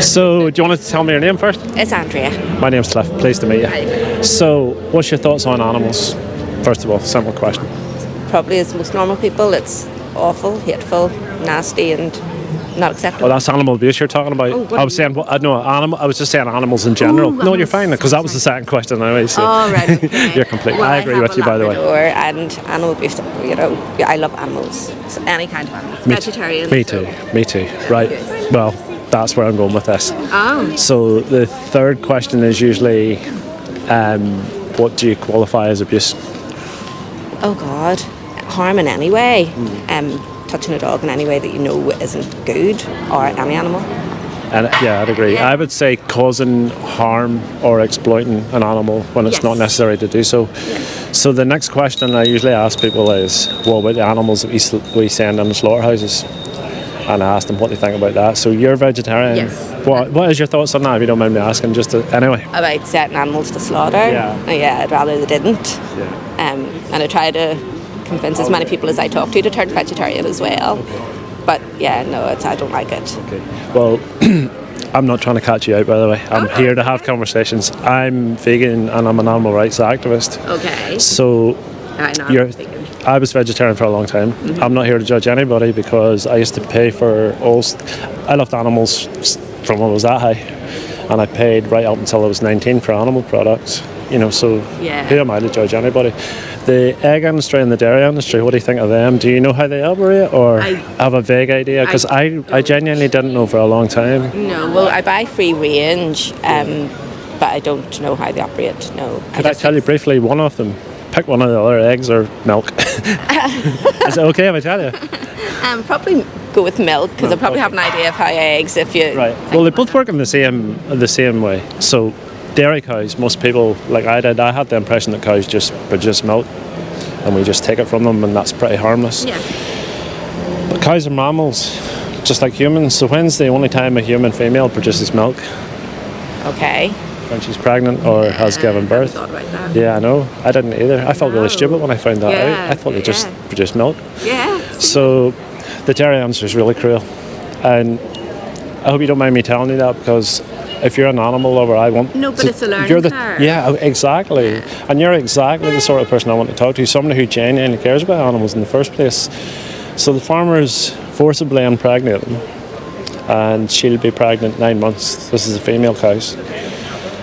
So, do you want to tell me your name first? It's Andrea. My name's Cliff. Pleased to meet you. Hi. So, what's your thoughts on animals? First of all, simple question. Probably as most normal people, it's awful, hateful, nasty, and not acceptable. Well, that's animal abuse you're talking about. Oh, I was saying, I was just saying animals in general. No, you're fine, because that was the second question anyway. So Oh, right. Okay. you're completely. Well, I agree with you, by the way. And animal abuse, yeah, I love animals. So any kind of animals. Vegetarian. Me too. Me too. Right. Well, that's where I'm going with this. Oh. So the third question is usually, what do you qualify as abuse? Oh God, harm in any way. Touching a dog in any way that you know isn't good, or any animal. And yeah, I'd agree. Yeah. I would say causing harm or exploiting an animal when it's Yes. not necessary to do so. Yes. So the next question I usually ask people is, what about the animals that we send in the slaughterhouses? And I ask them what they think about that. So you're vegetarian. Yes. What is your thoughts on that, if you don't mind me asking? Anyway. About setting animals to slaughter. Yeah. I'd rather they didn't. Yeah. And I try to convince as many people as I talk to turn vegetarian as well. But yeah, no, I don't like it. Okay. Well, I'm not trying to catch you out, by the way. I'm here to have conversations. I'm vegan and I'm an animal rights activist. Okay. So I was vegetarian for a long time. Mm-hmm. I'm not here to judge anybody because I used to pay for I loved animals from when I was that high, and I paid right up until I was 19 for animal products. So Yeah. who am I to judge anybody? The egg industry and the dairy industry, what do you think of them? Do you know how they operate, or have a vague idea? Because I genuinely didn't know for a long time. No, well, I buy free range, but I don't know how they operate. No. Could I tell you briefly one of them? Pick one of the other, eggs or milk. Is it okay if I tell you? Probably go with milk, because I probably have an idea of how eggs, if you... Right. Well, they both work in the same way. So dairy cows, most people, like I did, I had the impression that cows just produce milk and we just take it from them, and that's pretty harmless. Yeah. But cows are mammals, just like humans. So when's the only time a human female produces milk? Okay. When she's pregnant or has given birth. I never thought about that. Yeah, I know. I didn't either. I felt really stupid when I found that out. I thought they just produced milk. Yeah. So the dairy industry is really cruel. And I hope you don't mind me telling you that, because if you're an animal lover, I want... No, but it's a learning curve. Yeah, exactly. Yeah. And you're exactly the sort of person I want to talk to, somebody who genuinely cares about animals in the first place. So the farmers forcibly impregnate them, and she'll be pregnant 9 months. This is a female cow.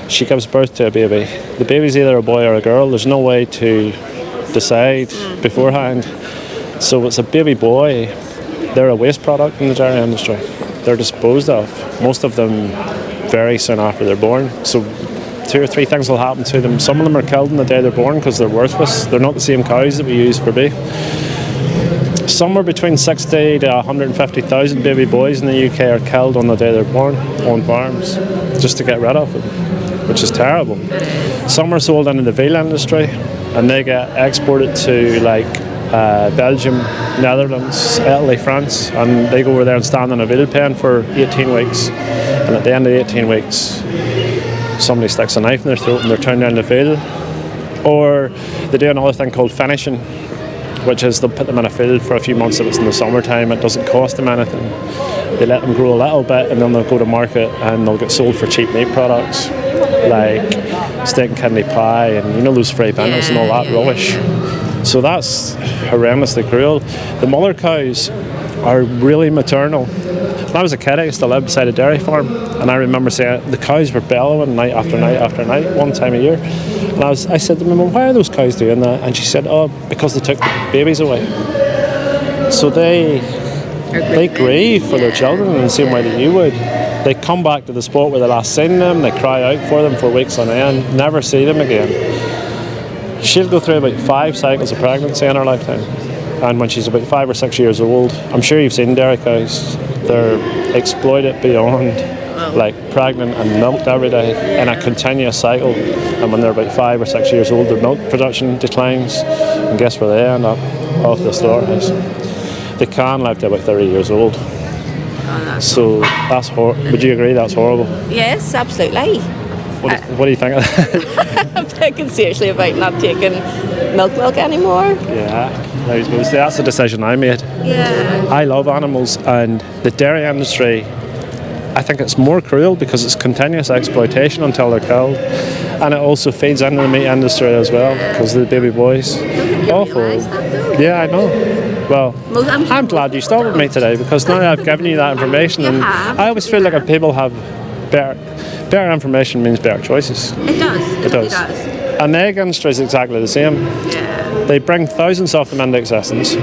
She gives birth to a baby. The baby's either a boy or a girl. There's no way to decide beforehand. So it's a baby boy. They're a waste product in the dairy industry. They're disposed of, most of them very soon after they're born. So 2 or 3 things will happen to them. Some of them are killed on the day they're born because they're worthless. They're not the same cows that we use for beef. Somewhere between 60 to 150,000 baby boys in the UK are killed on the day they're born on farms, just to get rid of them, which is terrible. Some are sold into the veal industry, and they get exported to Belgium, Netherlands, Italy, France, and they go over there and stand in a veal pen for 18 weeks. And at the end of the 18 weeks, somebody sticks a knife in their throat and they're turned down the veal. Or they do another thing called finishing, which is they'll put them in a field for a few months if it's in the summertime. It doesn't cost them anything. They let them grow a little bit, and then they'll go to market and they'll get sold for cheap meat products like steak and kidney pie and those fried bindles and all that rubbish. So that's horrendously cruel. The mother cows are really maternal. When I was a kid, I used to live beside a dairy farm, and I remember saying the cows were bellowing night after night after night one time a year. And I said to my mum, why are those cows doing that? And she said, oh, because they took the babies away. So they grieve for their children in the same way that you would. They come back to the spot where they last seen them, they cry out for them for weeks on end, never see them again. She'll go through about 5 cycles of pregnancy in her lifetime. And when she's about 5 or 6 years old, I'm sure you've seen dairy cows, they're exploited beyond, pregnant and milked every day in a continuous cycle. And when they're about 5 or 6 years old, their milk production declines, and guess where they end up? Off the slaughterhouse. They can live to about 30 years old. So that's horrible. Would you agree that's horrible? Yes, absolutely. What do you think of that? I'm thinking seriously about not taking milk anymore. Yeah, that's the decision I made. Yeah. I love animals, and the dairy industry I think it's more cruel because it's continuous exploitation until they're killed, and it also feeds into the meat industry as well because of the baby boys. Awful. Yeah, I know. Well, I'm glad you stopped with me today because now I've given you that information, and I always feel like if people have better information means better choices. It does. It does. does. And the egg industry is exactly the same. Yeah. They bring thousands of them into existence.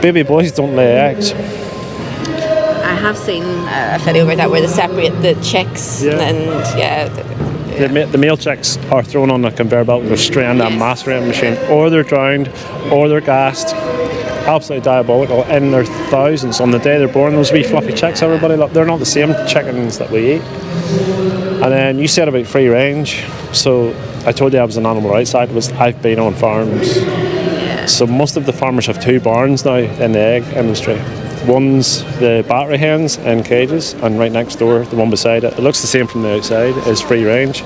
Baby boys don't lay eggs. I have seen a video about that where they separate the chicks The male chicks are thrown on a conveyor belt and they're straight into a macerating machine, or they're drowned, or they're gassed. Absolutely diabolical. In their thousands on the day they're born. Those wee fluffy chicks, everybody, look, they're not the same chickens that we eat. And then you said about free range. So I told you I was an animal rights activist. I've been on farms. So most of the farmers have 2 barns now in the egg industry. One's the battery hens in cages, and right next door, the one beside it, it looks the same from the outside, is free range.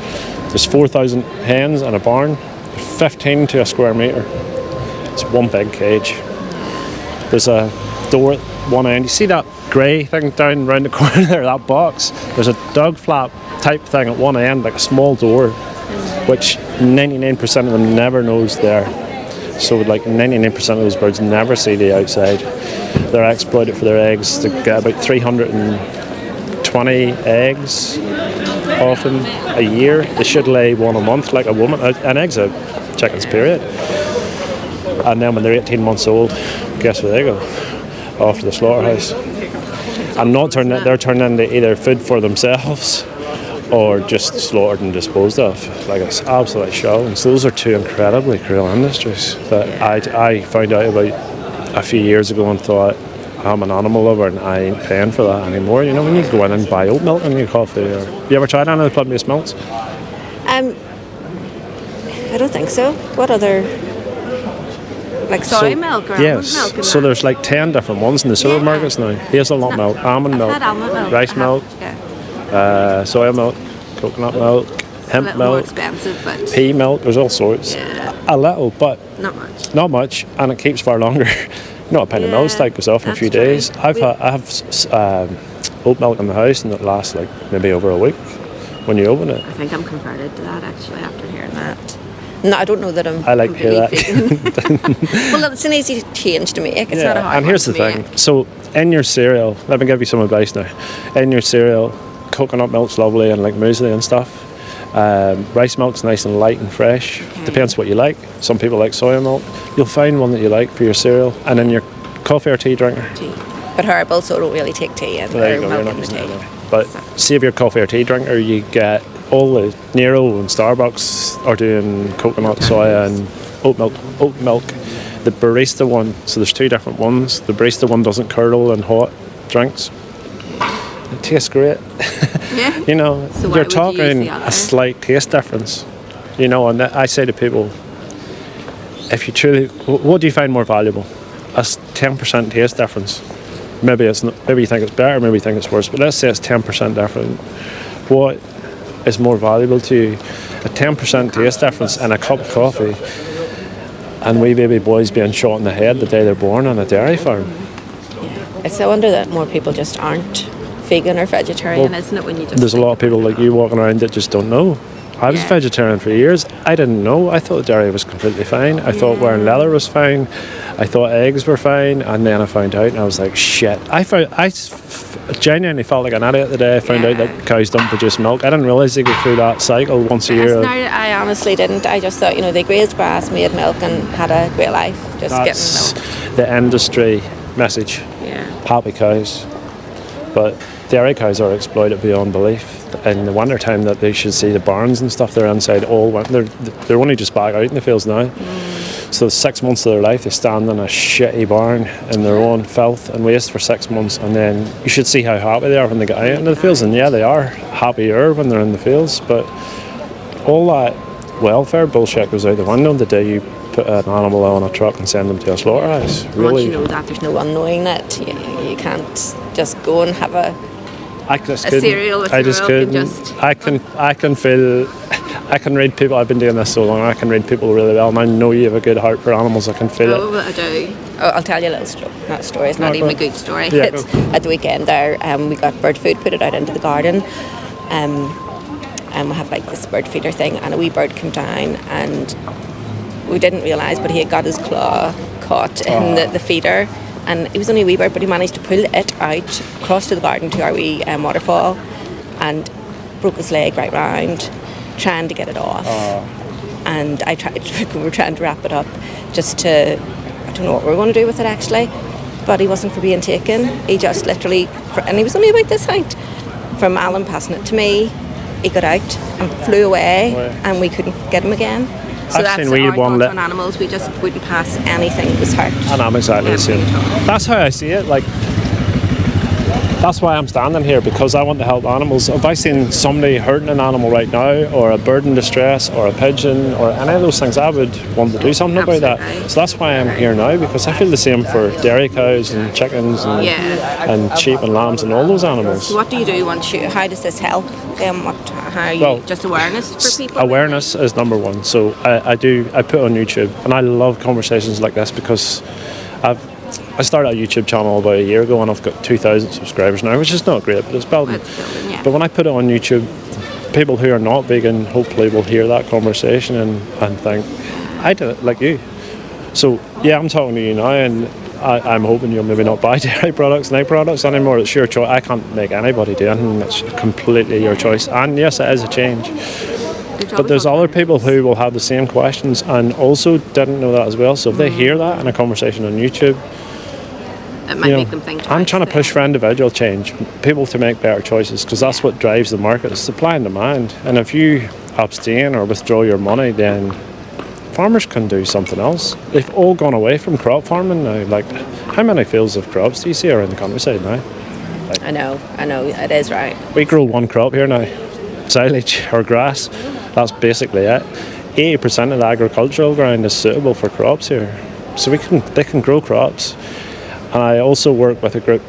There's 4,000 hens in a barn, 15 to a square metre. It's one big cage. There's a door at one end. You see that grey thing down around the corner there, that box? There's a dog flap type thing at one end, like a small door, which 99% of them never knows there. So like 99% of those birds never see the outside. They're exploited for their eggs. They get about 320 eggs often a year. They should lay one a month like a woman. An egg's a chicken's period. And then when they're 18 months old, guess where they go? Off to the slaughterhouse. And they're turned into either food for themselves or just slaughtered and disposed of. Like, it's absolutely shocking. So those are 2 incredibly cruel industries that I found out about a few years ago and thought, I'm an animal lover and I ain't paying for that anymore. You know, when you go in and buy oat milk in your coffee, or you ever tried any of the plant-based milks? I don't think so. What other, like soy milk or almond milk? And so there's like 10 different ones in the supermarkets now. Hazelnut milk, almond milk, rice milk, soy milk, coconut milk, hemp milk, more expensive, but pea milk. There's all sorts. A little, but not much, and it keeps far longer. Not a pint of milk like goes off in a few days. I have oat milk in the house, and it lasts like maybe over a week when you open it. I think I'm converted to that actually after hearing that. No, I don't know that I'm. I like to hear that. Well, it's an easy change to make. It's not a hard. And here's the thing. So in your cereal, let me give you some advice now. In your cereal, coconut milk's lovely and like muesli and stuff. Rice milk's nice and light and fresh. Depends what you like. Some people like soya milk. You'll find one that you like for your cereal. And in your coffee or tea drinker. But herbal, so I don't really take tea. There you go. You're not using it anyway. But see if you're a coffee or tea drinker, you get all the Nero and Starbucks are doing coconut, soya, and oat milk. The barista one. So there's 2 different ones. The barista one doesn't curdle in hot drinks. It tastes great. Yeah. You know, so you're talking a slight taste difference. You know, and I say to people, if you truly, what do you find more valuable? A 10% taste difference. Maybe it's not, maybe you think it's better, maybe you think it's worse, but let's say it's 10% different. What is more valuable to you? A 10% taste difference in a cup of coffee and wee baby boys being shot in the head the day they're born on a dairy farm. It's a wonder that more people just aren't vegan or vegetarian, isn't it? When you just there's a lot of people like you walking around that just don't know. I was vegetarian for years. I didn't know. I thought dairy was completely fine. I thought wearing leather was fine. I thought eggs were fine. And then I found out and I was like, shit. I genuinely felt like an idiot the day I found out that cows don't produce milk. I didn't realise they go through that cycle once a year. No, I honestly didn't. I just thought, they grazed grass, made milk and had a great life just getting milk. The industry message. Yeah. Happy cows. But dairy cows are exploited beyond belief. In the winter time, that they should see the barns and stuff, they're inside all winter. They're only just back out in the fields now. So 6 months of their life they stand in a shitty barn in their own filth and waste for 6 months, and then you should see how happy they are when they get out into the fields. And they are happier when they're in the fields, but all that welfare bullshit goes out the window the day you put an animal on a truck and send them to a slaughterhouse. Really. Once you know that, there's no unknowing that. You can't just go and have a cereal with I just couldn't. I can feel. I can read people. I've been doing this so long. I can read people really well, and I know you have a good heart for animals. I can feel it. Oh, I do. Oh, I'll tell you a little story. Not a story. It's not No, even go a good story. Yeah, It's go. at the weekend there. We got bird food, put it out into the garden, and we have like this bird feeder thing. And a wee bird came down, and we didn't realise, but he had got his claw caught in the feeder. And it was only a wee bird, but he managed to pull it out, across to the garden to our wee waterfall, and broke his leg right round, trying to get it off. And we were trying to wrap it up just to, I don't know what we were going to do with it actually, but he wasn't for being taken. He just literally, and he was only about this height, from Alan passing it to me, he got out and flew away, and we couldn't get him again. So I've that's seen we our one thoughts on animals. We just wouldn't pass anything that was hurt. And I'm exactly the same. That's how I see it. Like, that's why I'm standing here, because I want to help animals. If I seen somebody hurting an animal right now, or a bird in distress, or a pigeon, or any of those things, I would want to do something about that. So that's why I'm here now, because I feel the same for dairy cows and chickens and sheep and lambs and all those animals. So what do you do once you? How does this help? Just awareness for people. Awareness is number one. So I put on YouTube, and I love conversations like this, because I started a YouTube channel about a year ago, and I've got 2,000 subscribers now, which is not great, but it's building. But when I put it on YouTube, people who are not vegan hopefully will hear that conversation and think, I did it like you. So yeah, I'm talking to you now, and I'm hoping you'll maybe not buy dairy products and egg products anymore. It's your choice. I can't make anybody do anything. It's completely your choice. And yes, it is a change. But there's other people who will have the same questions and also didn't know that as well. So if they hear that in a conversation on YouTube, it might make them think twice. I'm trying to push for individual change, people to make better choices, because that's what drives the market. It's supply and demand. And if you abstain or withdraw your money, then farmers can do something else. They've all gone away from crop farming now. Like, how many fields of crops do you see around the countryside now? Like, I know, it is right. We grow one crop here now, silage or grass. That's basically it. 80% of the agricultural ground is suitable for crops here, so they can grow crops. And I also work with a group.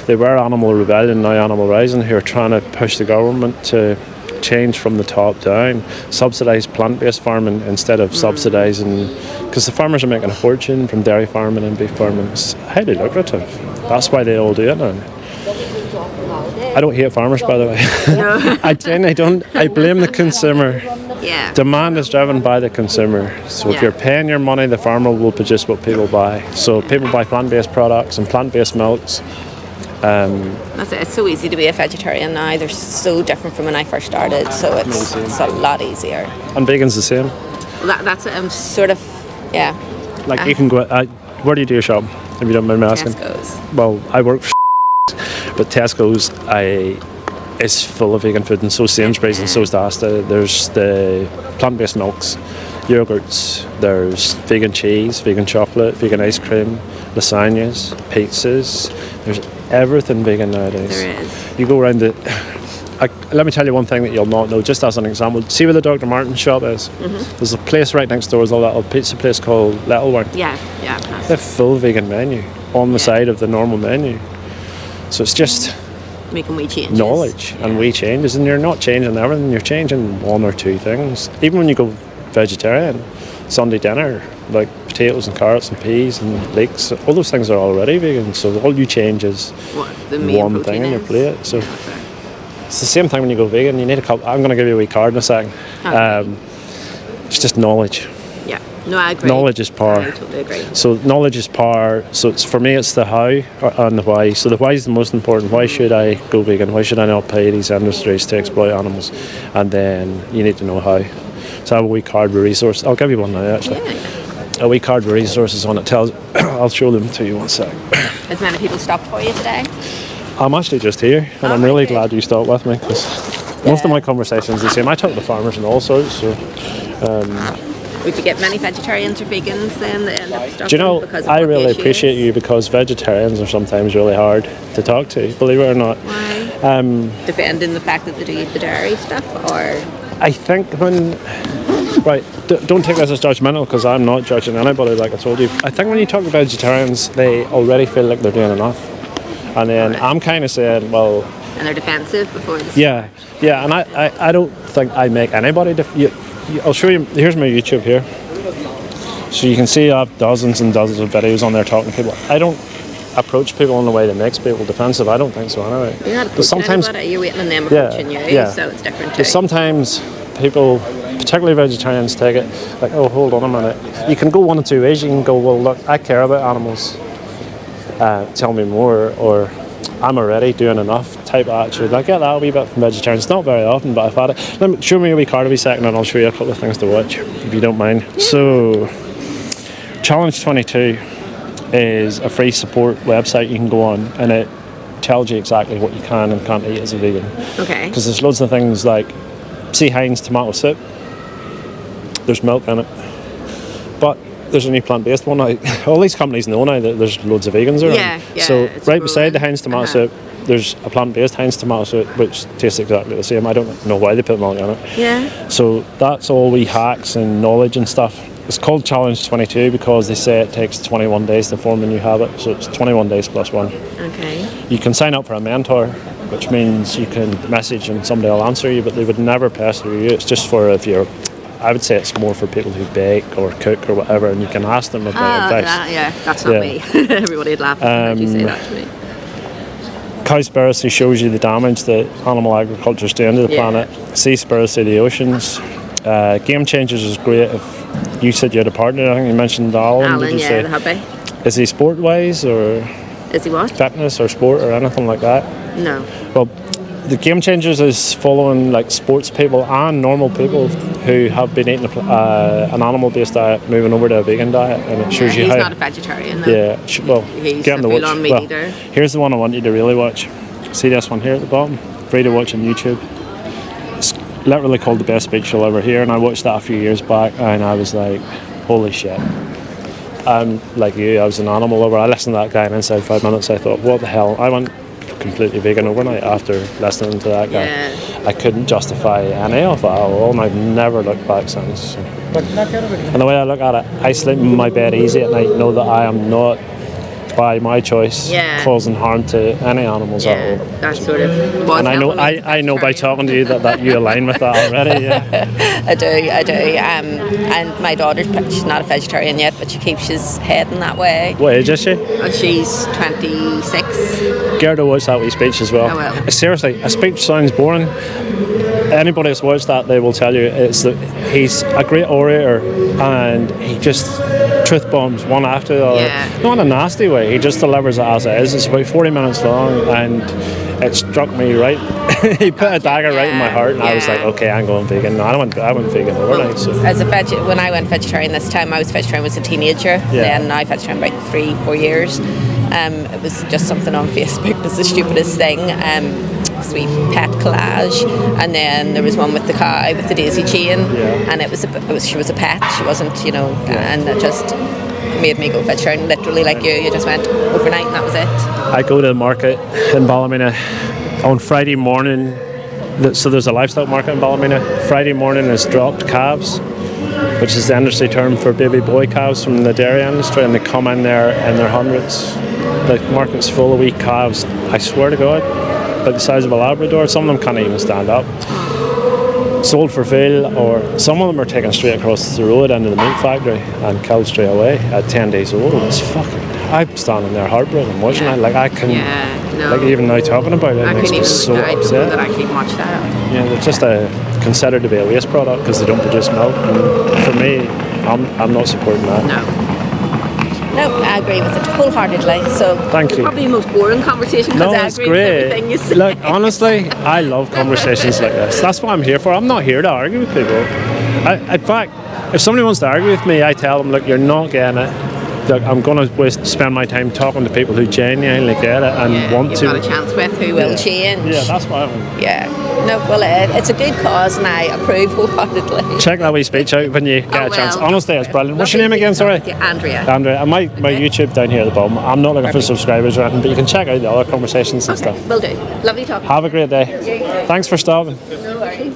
They were Animal Rebellion, now Animal Rising, who are trying to push the government to change from the top down, subsidise plant-based farming instead of subsidising, because the farmers are making a fortune from dairy farming and beef farming. It's highly lucrative. That's why they all do it now. I don't hate farmers, by the way. No. I genuinely don't. I blame the consumer. Yeah. Demand is driven by the consumer. So if you're paying your money, the farmer will produce what people buy. So people buy plant-based products and plant-based milks. That's it. It's so easy to be a vegetarian now. They're so different from when I first started. So it's a lot easier. And vegans the same. Well, that's sort of, yeah. Like you can go. Where do you do your shop? If you don't mind me asking. Tesco's. Well, I work for but Tesco's is full of vegan food, and so Sainsbury's and so is Asda. There's the plant-based milks, yogurts, there's vegan cheese, vegan chocolate, vegan ice cream, lasagnas, pizzas. There's everything vegan nowadays. There is. You go around let me tell you one thing that you'll not know, just as an example. See where the Dr. Martens shop is? Mm-hmm. There's a place right next door, there's a little pizza place called Little One. Yeah. They have full vegan menu on the side of the normal menu. So it's just making wee changes. Knowledge and wee changes, and you're not changing everything, you're changing one or two things. Even when you go vegetarian, Sunday dinner, like potatoes and carrots and peas and leeks, all those things are already vegan, so all you change is one thing on your plate. So it's the same thing when you go vegan. You need a couple. I'm going to give you a wee card in a second. Okay. It's just knowledge. Yeah, no, I agree. Knowledge is power. I totally agree. So knowledge is power. So it's, for me, it's the how and the why. So the why is the most important. Why should I go vegan? Why should I not pay these industries to exploit animals? And then you need to know how. So I have a wee card with resources. I'll give you one now, actually. Yeah. A wee card with resources on it. I'll show them to you one sec. Has many people stopped for you today? I'm actually just here, and I'm really glad you stopped with me, because most of my conversations are the same. I talk to farmers and all sorts. So. Would you get many vegetarians or vegans then that end up stopping? Do you know, because of I really appreciate you, because vegetarians are sometimes really hard to talk to, believe it or not. Why? Defending the fact that they do eat the dairy stuff, or? I think right, don't take this as judgmental, because I'm not judging anybody, like I told you. I think when you talk to vegetarians, they already feel like they're doing enough. And then I'm kind of saying, well... And they're defensive before the Yeah, and I don't think I make anybody... I'll show you. Here's my YouTube here. So you can see I have dozens and dozens of videos on there talking to people. I don't approach people in a way that makes people defensive. I don't think so anyway. You're not approaching sometimes anybody, you're waiting on them approaching you, so it's different too. Sometimes people, particularly vegetarians, take it like, oh, hold on a minute. You can go one of two ways. You can go, well, look, I care about animals. Tell me more, or I'm already doing enough type of attitude. I get that a wee bit from vegetarians, not very often, but I've had it. Let me show me a wee card a wee second and I'll show you a couple of things to watch, if you don't mind. So, Challenge 22 is a free support website you can go on, and it tells you exactly what you can and can't eat as a vegan. Okay. Because there's loads of things like, see Heinz tomato soup, there's milk in it. But there's a new plant-based one now. All these companies know now that there's loads of vegans around. Yeah, so right beside growing. the Heinz tomato soup, there's a plant-based Heinz tomato soup which tastes exactly the same. I don't know why they put milk in it. Yeah. So that's all wee hacks and knowledge and stuff. It's called Challenge 22 because they say it takes 21 days to form a new habit. So it's 21 days plus one. Okay. You can sign up for a mentor, which means you can message and somebody will answer you, but they would never pester you. It's just for if you're, I would say it's more for people who bake or cook or whatever, and you can ask them about advice. That's not me. Everybody would laugh at me if you say that to me. Cowspiracy shows you the damage that animal agriculture is doing to the planet. Seaspiracy, the oceans. Game Changers is great. If you said you had a partner, I think you mentioned Alan. Did you say? The hubby. Is he sport-wise or Is he what? fitness or sport or anything like that? No. Well, the Game Changers is following like sports people and normal people who have been eating an animal-based diet, moving over to a vegan diet, and it shows you he's how. not a vegetarian though. Yeah, well, He's getting a to watch. full-on meat eater. Here's the one I want you to really watch. See this one here at the bottom? Free to watch on YouTube. It's literally called The Best Speech You'll Ever Hear, and I watched that a few years back, and I was like, holy shit. I'm like you, I was an animal lover. I listened to that guy, and inside 5 minutes I thought, what the hell? I went completely vegan overnight after listening to that guy. Yeah. I couldn't justify any of it at all, and I've never looked back since. And the way I look at it, I sleep in my bed easy at night, know that I am not, by my choice, causing harm to any animals at all. That's sort of. And I know by talking to you that you align with that already. Yeah. I do. And my daughter's, she's not a vegetarian yet, but she keeps his head in that way. What age is she? She's 26. Get her to watch that wee speech as well. I will. Seriously, a speech sounds boring. Anybody that's watched that, they will tell you he's a great orator, and he just truth bombs one after the other. Not in a nasty way, he just delivers it as it is. It's about 40 minutes long, and it struck me right. He put a dagger right in my heart, and I was like, okay, I'm going vegan. No, I went vegan overnight. So. When I went vegetarian this time, I was vegetarian as a teenager. Then I vegetarian about 3-4 years. It was just something on Facebook. It was the stupidest thing. Sweet pet collage, and then there was one with the cow with the daisy chain, and she was a pet. She wasn't, and that just made me go vegetarian. Literally, like you just went overnight, and that was it. I go to the market in Ballymena on Friday morning. So there's a livestock market in Ballymena. Friday morning is dropped calves, which is the industry term for baby boy calves from the dairy industry, and they come in there in their hundreds. The market's full of wee calves. I swear to God. About the size of a Labrador. Some of them can't even stand up. Sold for veal, or some of them are taken straight across the road into the meat factory and killed straight away at 10 days old. It's fucking. I'm standing there heartbroken watching it. Like I can. Like even now talking about it, it makes me so upset. That I can watch that. Yeah, they're just considered to be a waste product because they don't produce milk. And for me, I'm not supporting that. No, I agree with it wholeheartedly. So thank you. Probably the most boring conversation because I agree with everything you say. Look, honestly, I love conversations like this. That's what I'm here for. I'm not here to argue with people. In fact, if somebody wants to argue with me, I tell them, look, you're not getting it. Look, I'm going to spend my time talking to people who genuinely get it and want to. You've got a chance with who will change. Yeah, that's what I mean. Yeah. No, well, it's a good cause and I approve wholeheartedly. Check that wee speech out when you get a chance. Honestly, it's brilliant. What's your name again, sorry? Andrea. Andrea. And my YouTube down here at the bottom. I'm not looking for subscribers or anything, but you can check out the other conversations and stuff. Will do. Lovely talking. Have a great day. Thanks for stopping. No worries.